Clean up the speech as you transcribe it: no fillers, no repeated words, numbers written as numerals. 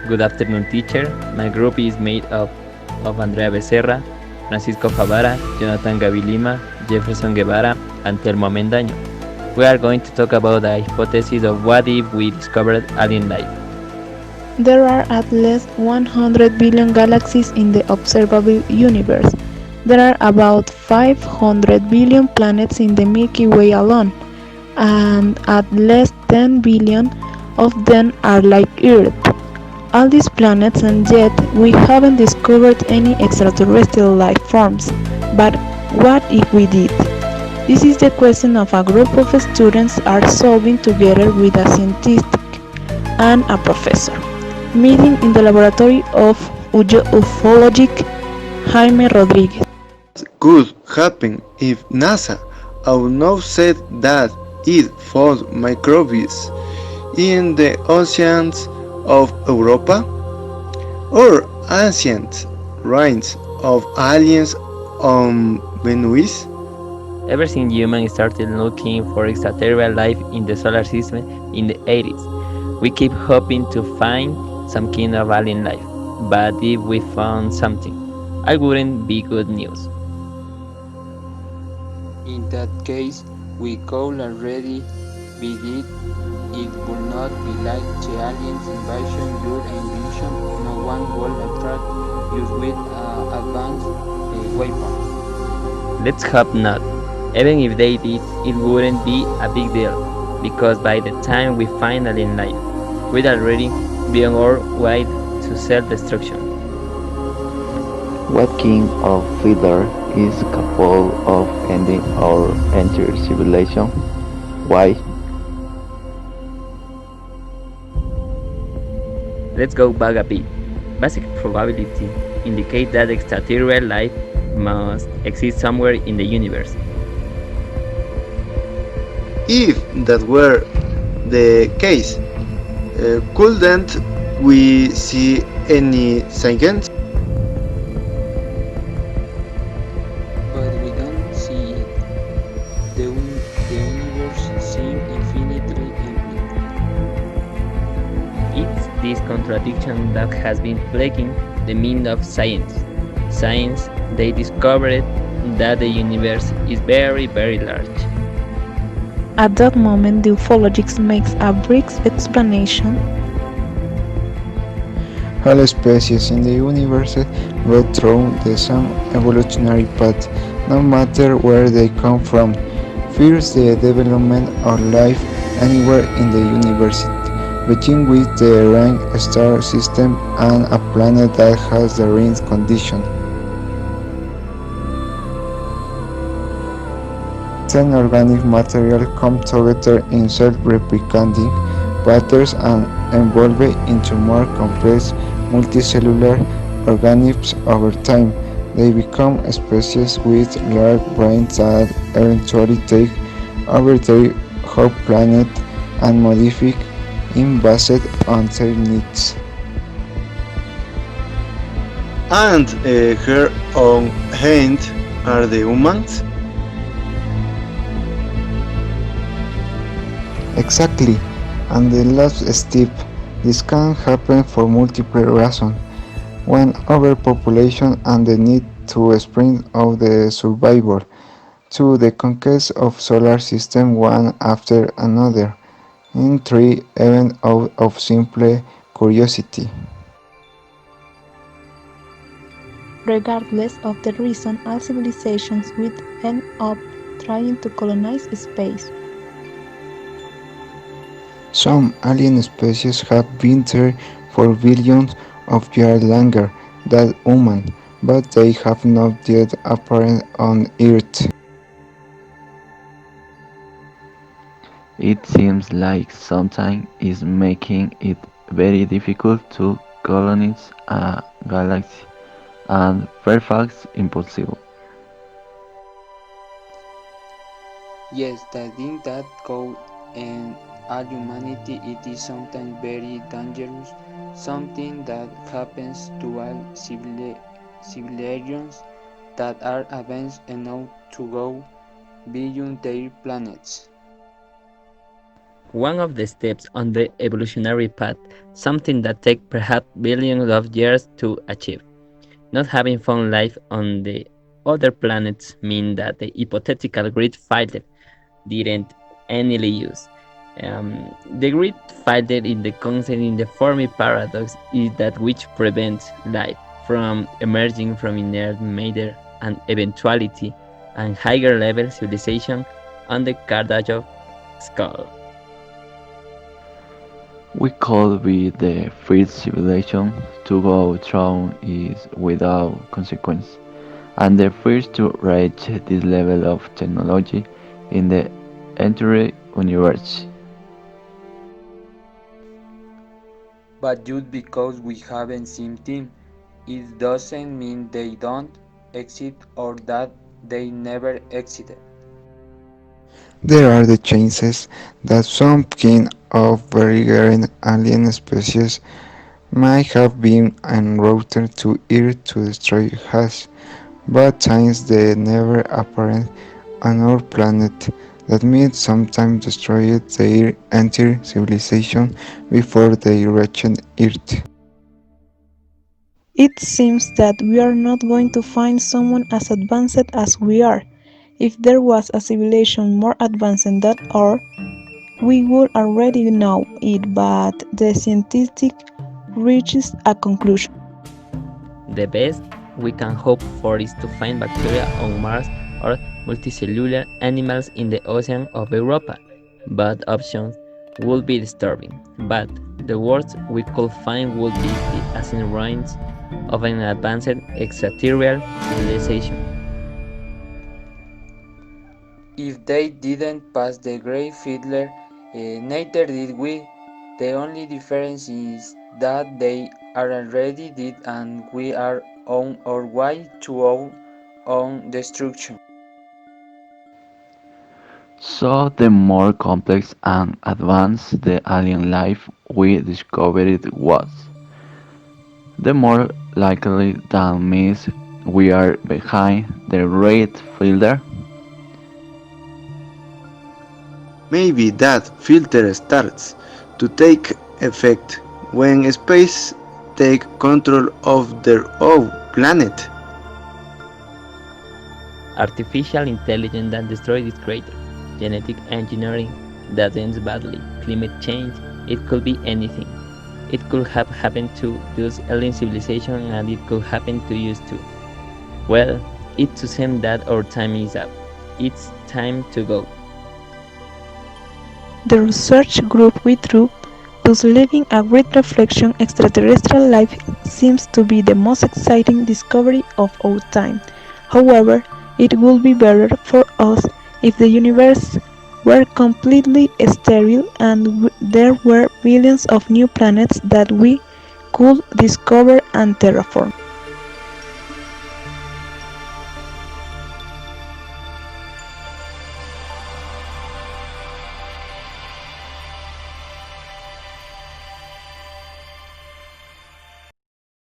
Good afternoon, teacher. My group is made up of Andrea Becerra, Francisco Favara, Jonathan Gavilima, Jefferson Guevara, and Telmo Mendaño. We are going to talk about the hypothesis of what if we discovered alien life. There are at least 100 billion galaxies in the observable universe. There are about 500 billion planets in the Milky Way alone, and at least 10 billion of them are like Earth. All these planets, and yet we haven't discovered any extraterrestrial life forms. But what if we did? This is the question of a group of students are solving together with a scientist and a professor, meeting in the laboratory of ufologic Jaime Rodriguez. Could happen if NASA would not said that it found microbes in the oceans of Europa, or ancient rings of aliens on Venus. Ever since humans started looking for extraterrestrial life in the solar system in the 80s, we keep hoping to find some kind of alien life. But if we found something, it wouldn't be good news. In that case, we could already be dead. It would not be like the aliens invasion you envision. No one will attract you with advanced weapons. Let's hope not. Even if they did, it wouldn't be a big deal, because by the time we find alien life, we'd already be on our way to self-destruction. What kind of leader is capable of ending our entire civilization? Why? Let's go back a bit. Basic probability indicates that extraterrestrial life must exist somewhere in the universe. If that were the case, couldn't we see any signs? But we don't see it. The universe seems infinitely empty. It's this contradiction that has been plaguing the mind of science. Science, they discovered that the universe is very, very large. At that moment, the ufologist makes a brief explanation. All species in the universe go through the same evolutionary path, no matter where they come from. First, the development of life anywhere in the universe, begin with the ring star system and a planet that has the ring condition. Then organic material come together in self-replicating patterns and evolve into more complex multicellular organisms over time. They become species with large brains that eventually take over their home planet and modify it based on their needs. And her own hand are the humans? Exactly. And the last step, this can happen for multiple reasons. One, overpopulation and the need to spread of the survival. Two, the conquest of solar system one after another. And three, even out of simple curiosity. Regardless of the reason, all civilizations will end up trying to colonize space. Some alien species have been there for billions of years longer than humans, but they have not yet appeared on Earth. It seems like something is making it very difficult to colonize a galaxy, and perhaps impossible. Yes, I think that could and all humanity it is sometimes very dangerous, something that happens to all civilizations that are advanced enough to go beyond their planets. one of the steps on the evolutionary path, something that takes perhaps billions of years to achieve. Not having found life on the other planets mean that the hypothetical grid fighter didn't any use. The grid fighter in the concept in the Fermi paradox is that which prevents life from emerging from inert matter and eventuality and higher level civilization on the Kardashev scale. We could be the first civilization to go through is without consequence, and the first to reach this level of technology in the entire universe. But just because we haven't seen them, it doesn't mean they don't exist or that they never existed. There are the chances that some kind of very rare alien species might have been en route to Earth to destroy us, but since they never appeared on our planet, that means sometimes destroyed their entire civilization before they reached Earth. It seems that we are not going to find someone as advanced as we are. If there was a civilization more advanced than ours, we would already know it, but the scientific reaches a conclusion. The best we can hope for is to find bacteria on Mars or multicellular animals in the ocean of Europa, but options would be disturbing. But the worst we could find would be the ancient ruins of an advanced extraterrestrial civilization. If they didn't pass the Great Fiddler, neither did we. The only difference is that they are already dead and we are on our way to our own destruction. So, the more complex and advanced the alien life we discovered was, the more likely that means we are behind the red filter. Maybe that filter starts to take effect when space take control of their own planet. Artificial intelligence that destroys this crater, genetic engineering that ends badly, climate change, it could be anything. It could have happened to those alien civilization and it could happen to us too. Well, it to seem that our time is up. It's time to go. The research group withdrew, thus leaving a great reflection. Extraterrestrial life seems to be the most exciting discovery of our time. However, it would be better for us if the universe were completely sterile and there were billions of new planets that we could discover and terraform.